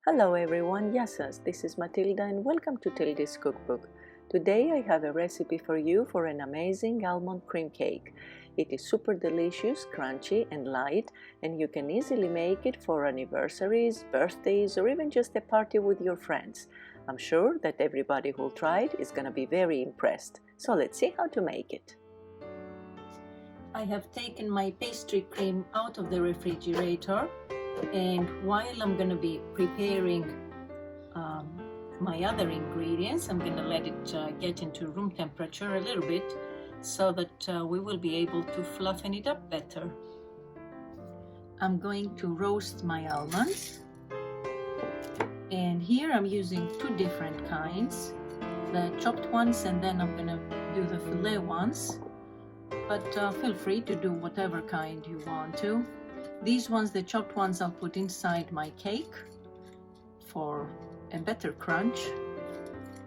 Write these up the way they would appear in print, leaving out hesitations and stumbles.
Hello everyone, Yassas, this is Mathilda and welcome to Tildi's Cookbook. Today I have a recipe for you for an amazing almond cream cake. It is super delicious, crunchy and light, and you can easily make it for anniversaries, birthdays or even just a party with your friends. I'm sure that everybody who'll try it is going to be very impressed. So let's see how to make it. I have taken my pastry cream out of the refrigerator, and while I'm going to be preparing my other ingredients, I'm going to let it get into room temperature a little bit so that we will be able to fluffen it up better. I'm going to roast my almonds, and here I'm using two different kinds, the chopped ones and then I'm going to do the fillet ones, but feel free to do whatever kind you want to. These ones, the chopped ones, I'll put inside my cake for a better crunch,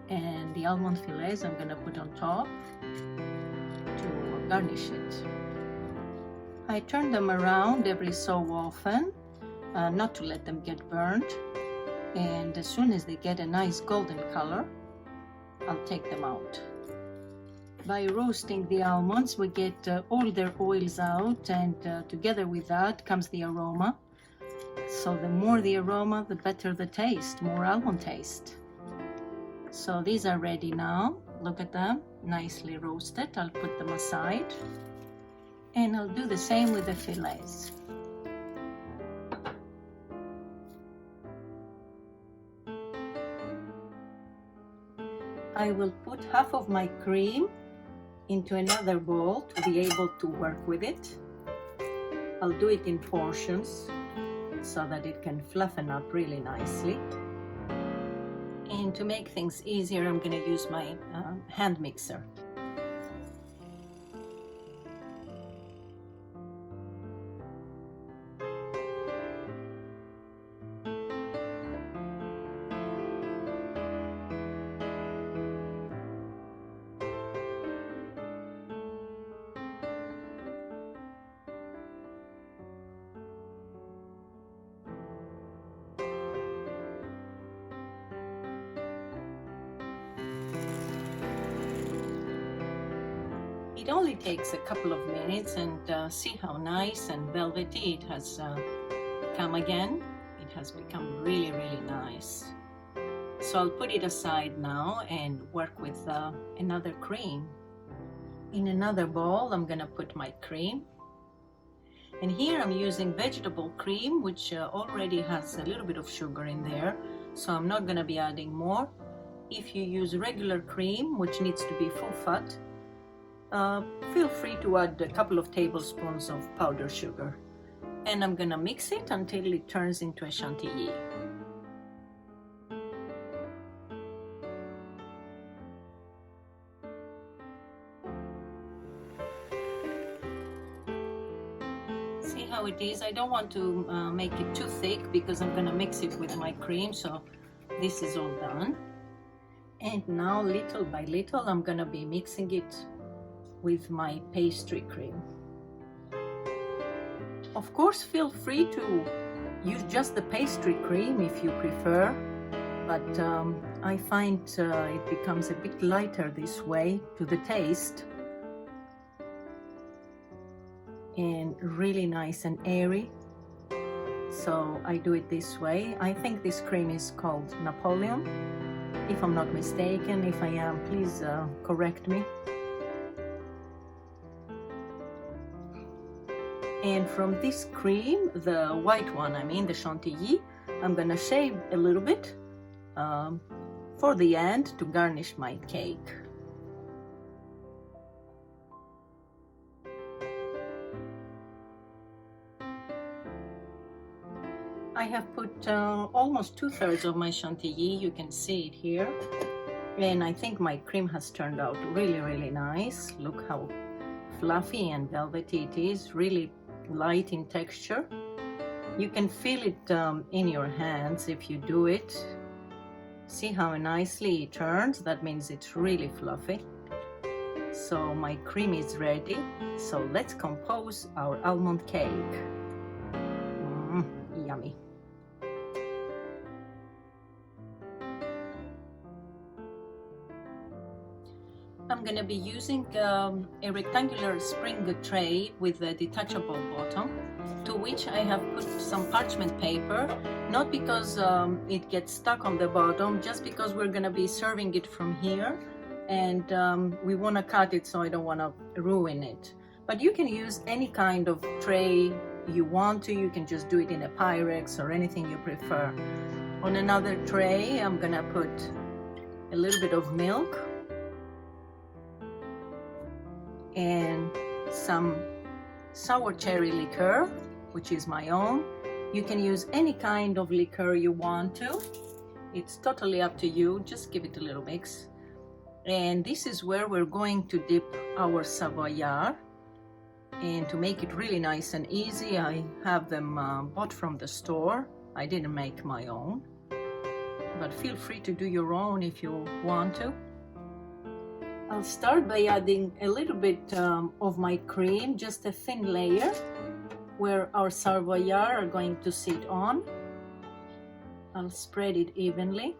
and the almond fillets I'm going to put on top to garnish it. I turn them around every so often, not to let them get burnt, and as soon as they get a nice golden color, I'll take them out. By roasting the almonds, we get all their oils out, and together with that comes the aroma. So the more the aroma, the better the taste, more almond taste. So these are ready now. Look at them, nicely roasted. I'll put them aside, and I'll do the same with the fillets. I will put half of my cream into another bowl to be able to work with it. I'll do it in portions so that it can fluffen up really nicely. And to make things easier, I'm going to use my hand mixer. It only takes a couple of minutes, and see how nice and velvety it has come again. It has become really, really nice. So I'll put it aside now and work with another cream. In another bowl, I'm gonna put my cream. And here I'm using vegetable cream, which already has a little bit of sugar in there, so I'm not gonna be adding more. If you use regular cream, which needs to be full fat, feel free to add a couple of tablespoons of powdered sugar, and I'm gonna mix it until it turns into a chantilly. See how it is? I don't want to make it too thick because I'm gonna mix it with my cream, so this is all done. And now little by little I'm gonna be mixing it with my pastry cream. Of course, feel free to use just the pastry cream if you prefer, but I find it becomes a bit lighter this way to the taste, and really nice and airy. So I do it this way. I think this cream is called Napoleon, if I'm not mistaken. If I am, please correct me. And from this cream, the white one, I mean the chantilly, I'm gonna shave a little bit for the end to garnish my cake. I have put almost 2/3 of my chantilly, you can see it here. And I think my cream has turned out really, really nice. Look how fluffy and velvety it is, really light in texture. You can feel it in your hands if you do it. See how nicely it turns? That means it's really fluffy. So my cream is ready. So let's compose our almond cake. Yummy. I'm going to be using a rectangular spring tray with a detachable bottom, to which I have put some parchment paper, not because it gets stuck on the bottom, just because we're going to be serving it from here, and we want to cut it, so I don't want to ruin it. But you can use any kind of tray you want to. You can just do it in a Pyrex or anything you prefer. On another tray, I'm going to put a little bit of milk and some sour cherry liqueur, which is my own. You can use any kind of liqueur you want to. It's totally up to you. Just give it a little mix. And this is where we're going to dip our Savoyard. And to make it really nice and easy, I have them bought from the store. I didn't make my own, but feel free to do your own if you want to. I'll start by adding a little bit of my cream, just a thin layer, where our Savoyard are going to sit on. I'll spread it evenly.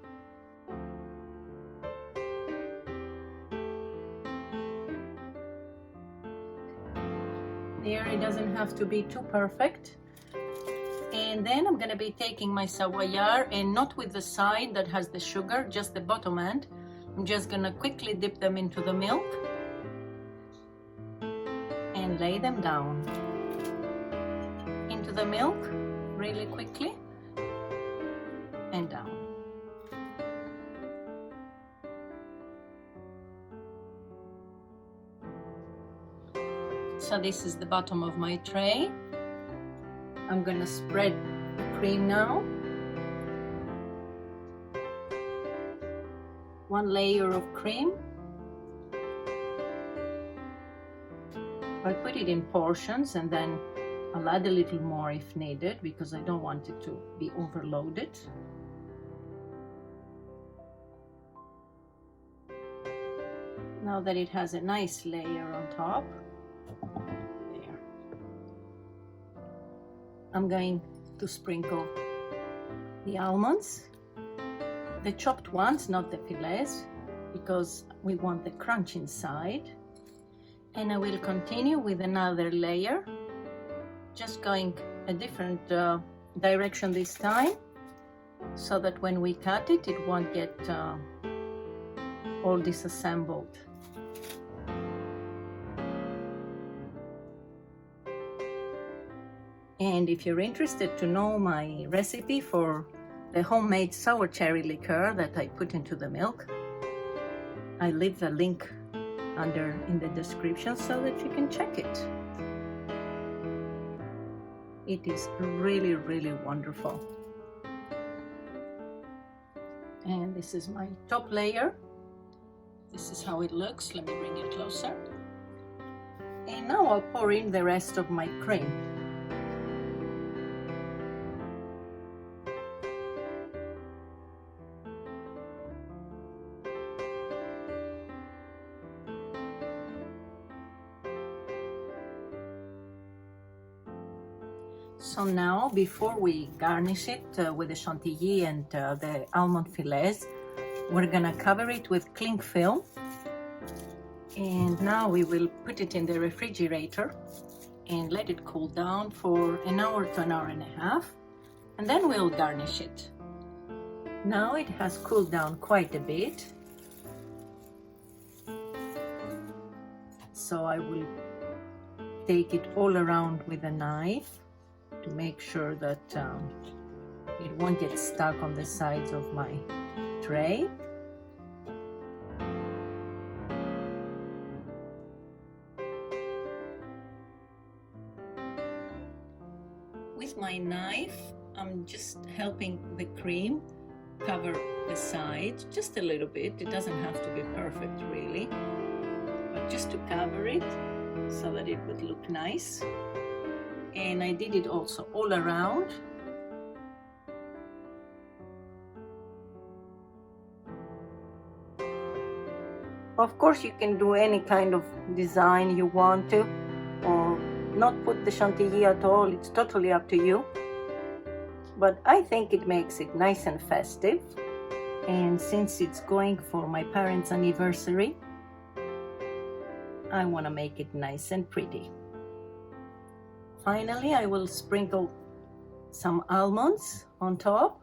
There, it doesn't have to be too perfect. And then I'm going to be taking my Savoyard, and not with the side that has the sugar, just the bottom end. I'm just going to quickly dip them into the milk and lay them down into the milk really quickly and down. So this is the bottom of my tray. I'm going to spread the cream now. One layer of cream. I put it in portions, and then I'll add a little more if needed, because I don't want it to be overloaded. Now that it has a nice layer on top, there, I'm going to sprinkle the almonds. The chopped ones, not the fillets, because we want the crunch inside. And I will continue with another layer, just going a different direction this time, so that when we cut it, it won't get all disassembled. And if you're interested to know my recipe for the homemade sour cherry liqueur that I put into the milk, I leave the link under in the description so that you can check it. It is really, really wonderful. And this is my top layer. This is how it looks. Let me bring it closer. And now I'll pour in the rest of my cream. So now, before we garnish it with the chantilly and the almond fillets, we're gonna cover it with cling film. And now we will put it in the refrigerator and let it cool down for an hour to an hour and a half, and then we'll garnish it. Now it has cooled down quite a bit, so I will take it all around with a knife to make sure that it won't get stuck on the sides of my tray. With my knife, I'm just helping the cream cover the sides just a little bit. It doesn't have to be perfect really, but just to cover it so that it would look nice. And I did it also all around. Of course, you can do any kind of design you want to, or not put the chantilly at all. It's totally up to you. But I think it makes it nice and festive. And since it's going for my parents' anniversary, I want to make it nice and pretty. Finally, I will sprinkle some almonds on top.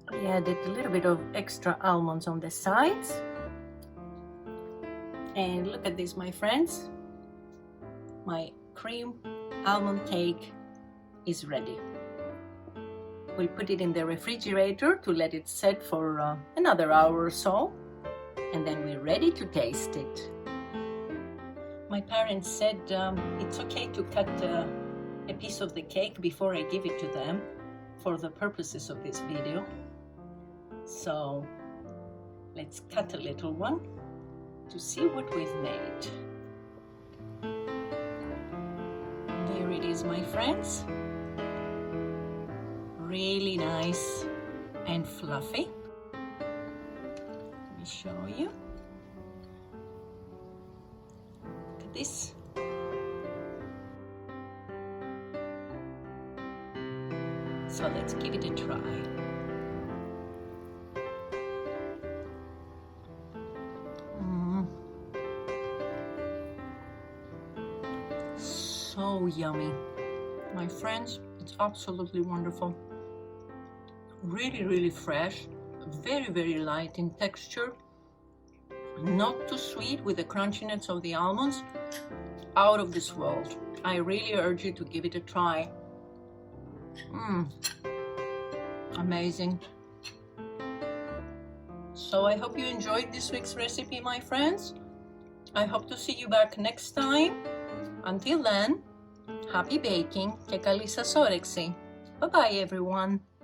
I added a little bit of extra almonds on the sides. And look at this, my friends. My cream almond cake is ready. We'll put it in the refrigerator to let it set for another hour or so, and then we're ready to taste it. My parents said it's okay to cut a piece of the cake before I give it to them for the purposes of this video. So let's cut a little one to see what we've made. There it is, my friends. Really nice and fluffy. Let me show you. Look at this. So let's give it a try. So yummy. My friends, it's absolutely wonderful. Really fresh, very light in texture, not too sweet with the crunchiness of the almonds. Out of this world. I really urge you to give it a try. Amazing. So I hope you enjoyed this week's recipe, my friends. I hope to see you back next time. Until then, happy baking και καλή σας όρεξη. Bye bye everyone.